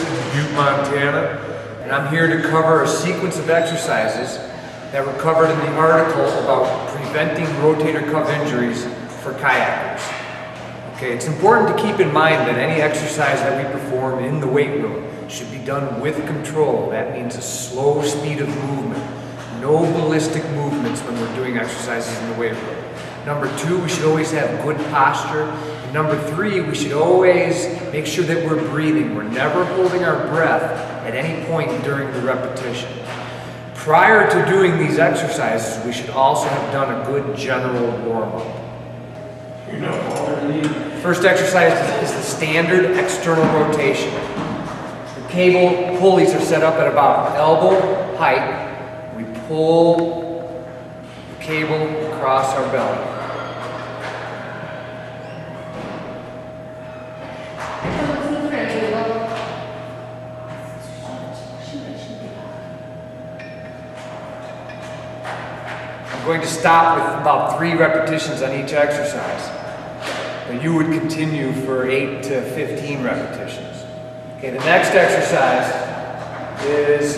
Butte, Montana, and I'm here to cover a sequence of exercises that were covered in the article about preventing rotator cuff injuries for kayakers. Okay, it's important to keep in mind that any exercise that we perform in the weight room should be done with control. That means a slow speed of movement, no ballistic movements when we're doing exercises in the weight room. Number two, we should always have good posture. And number three, we should always make sure that we're breathing. We're never holding our breath at any point during the repetition. Prior to doing these exercises, we should also have done a good general warm-up. First exercise is the standard external rotation. The cable pulleys are set up at about elbow height. We pull the cable across our belly. I'm going to stop with about 3 repetitions on each exercise. But you would continue for 8 to 15 repetitions. Okay, the next exercise is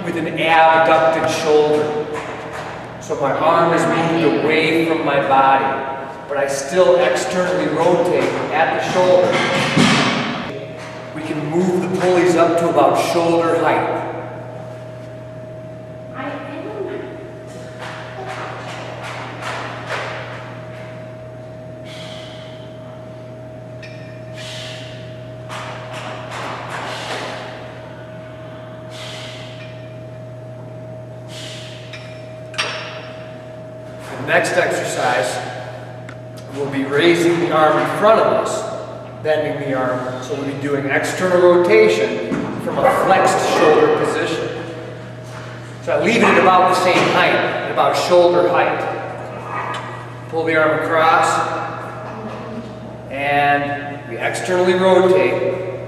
with an abducted shoulder. So my arm is moved away from my body, but I still externally rotate at the shoulder. We can move the pulleys up to about shoulder height. The next exercise, we'll be raising the arm in front of us, bending the arm, so we'll be doing external rotation from a flexed shoulder position. So I leave it at about the same height, at about shoulder height. Pull the arm across, and we externally rotate,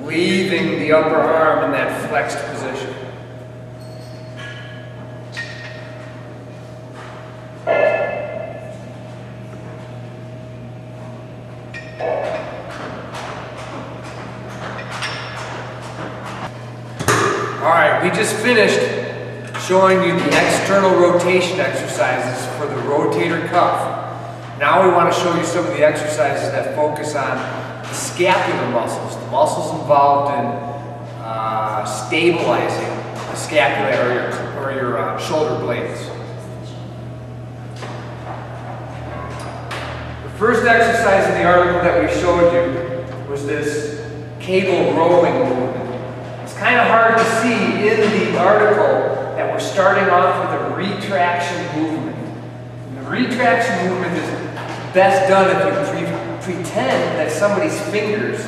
leaving the upper arm in that flexed position. Alright, we just finished showing you the external rotation exercises for the rotator cuff. Now we want to show you some of the exercises that focus on the scapular muscles, the muscles involved in stabilizing the scapula or your shoulder blades. The first exercise in the article that we showed you was this cable rowing movement. It's kind of hard to see in the article that we're starting off with a retraction movement. And the retraction movement is best done if you pretend that somebody's fingers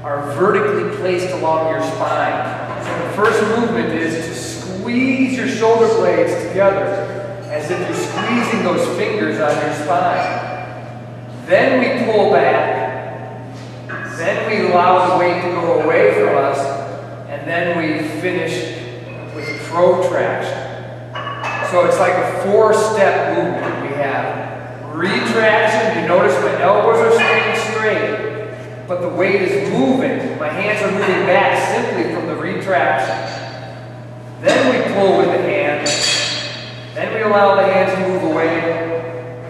are vertically placed along your spine. So the first movement is to squeeze your shoulder blades together as if you're squeezing those fingers on your spine. Then we pull back. Then we allow the weight to go away from us. And then we finish with protraction. So it's like a 4-step movement. We have retraction. You notice my elbows are staying straight, but the weight is moving. My hands are moving back simply from the retraction. Then we pull with the hands. Then we allow the hands to move away.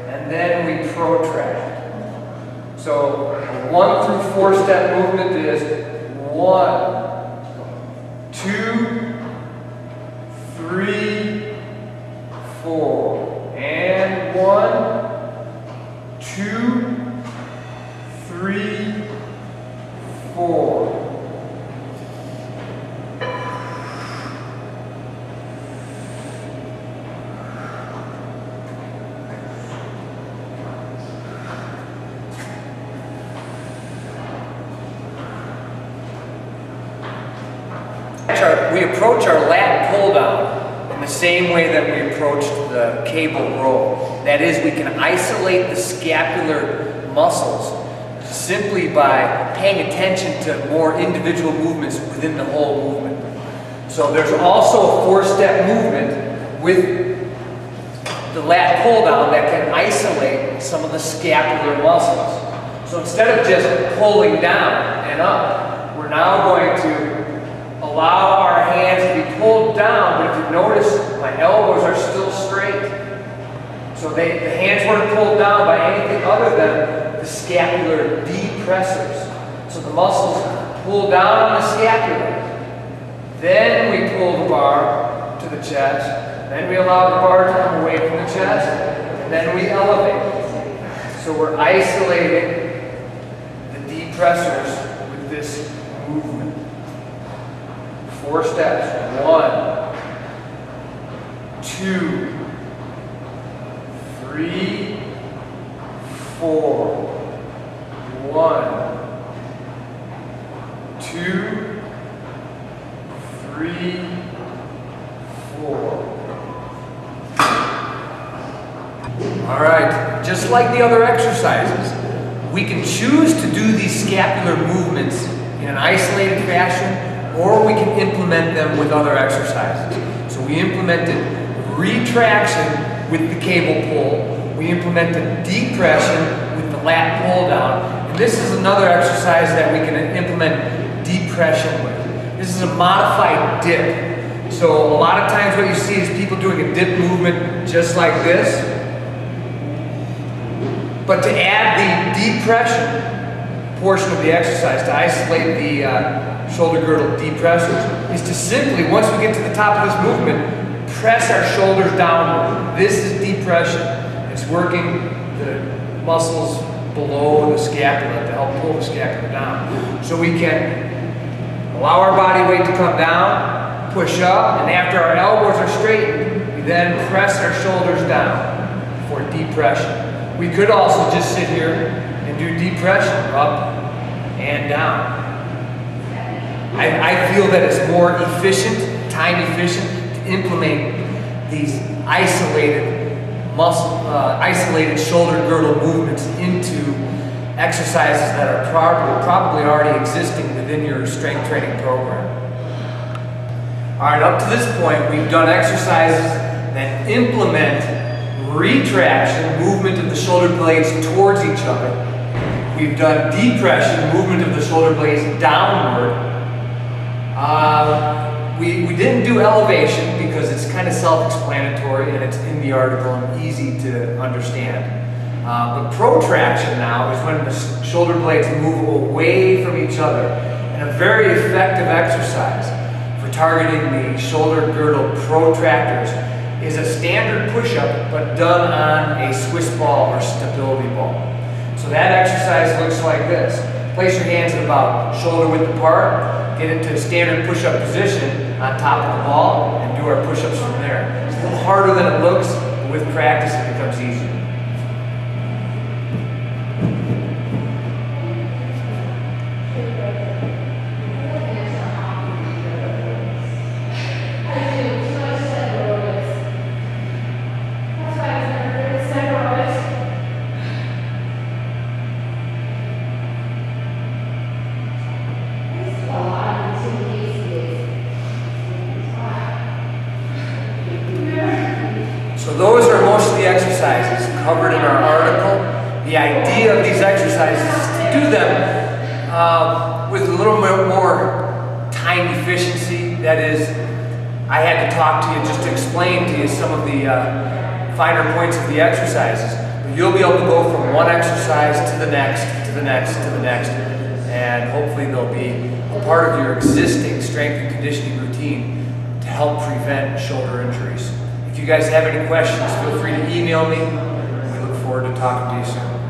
And then we protract. So a 1 through 4-step movement is 1, 2, 3, 4, and 1, 2, 3, 4. We approach our lat pull down in the same way that we approached the cable row. That is, we can isolate the scapular muscles simply by paying attention to more individual movements within the whole movement. So there's also a 4-step movement with the lat pull down that can isolate some of the scapular muscles. So instead of just pulling down and up, now going to allow our hands to be pulled down, but if you notice, my elbows are still straight. So the hands weren't pulled down by anything other than the scapular depressors. So the muscles pull down on the scapula. Then we pull the bar to the chest. Then we allow the bar to come away from the chest. And then we elevate. So we're isolating the depressors with this movement. 4 steps. 1, 2, 3, 4. 1, 2, 3, 4. All right, just like the other exercises, we can choose to do these scapular movements in an isolated fashion, or we can implement them with other exercises. So we implemented retraction with the cable pull. We implemented depression with the lat pull down. And this is another exercise that we can implement depression with. This is a modified dip. So a lot of times what you see is people doing a dip movement just like this. But to add the depression portion of the exercise, to isolate the shoulder girdle depressors, is to simply, once we get to the top of this movement, press our shoulders downward. This is depression. It's working the muscles below the scapula to help pull the scapula down. So we can allow our body weight to come down, push up, and after our elbows are straightened, we then press our shoulders down for depression. We could also just sit here and do depression, up and down. I feel that it's more efficient, time efficient, to implement these isolated isolated shoulder girdle movements into exercises that are probably already existing within your strength training program. All right, up to this point, we've done exercises that implement retraction, movement of the shoulder blades towards each other. We've done depression, movement of the shoulder blades downward. We didn't do elevation because it's kind of self-explanatory and it's in the article and easy to understand. But protraction now is when the shoulder blades move away from each other, and a very effective exercise for targeting the shoulder girdle protractors is a standard push-up, but done on a Swiss ball or stability ball. So that exercise looks like this. Place your hands at about shoulder width apart, get into a standard push-up position on top of the ball, and do our push-ups from there. It's a little harder than it looks, but with practice it becomes easier. So those are most of the exercises covered in our article. The idea of these exercises is to do them with a little bit more time efficiency. That is, I had to talk to you just to explain to you some of the finer points of the exercises. But you'll be able to go from one exercise to the next, to the next, to the next, and hopefully they'll be a part of your existing strength and conditioning routine to help prevent shoulder injuries. If you guys have any questions, feel free to email me. We look forward to talking to you soon.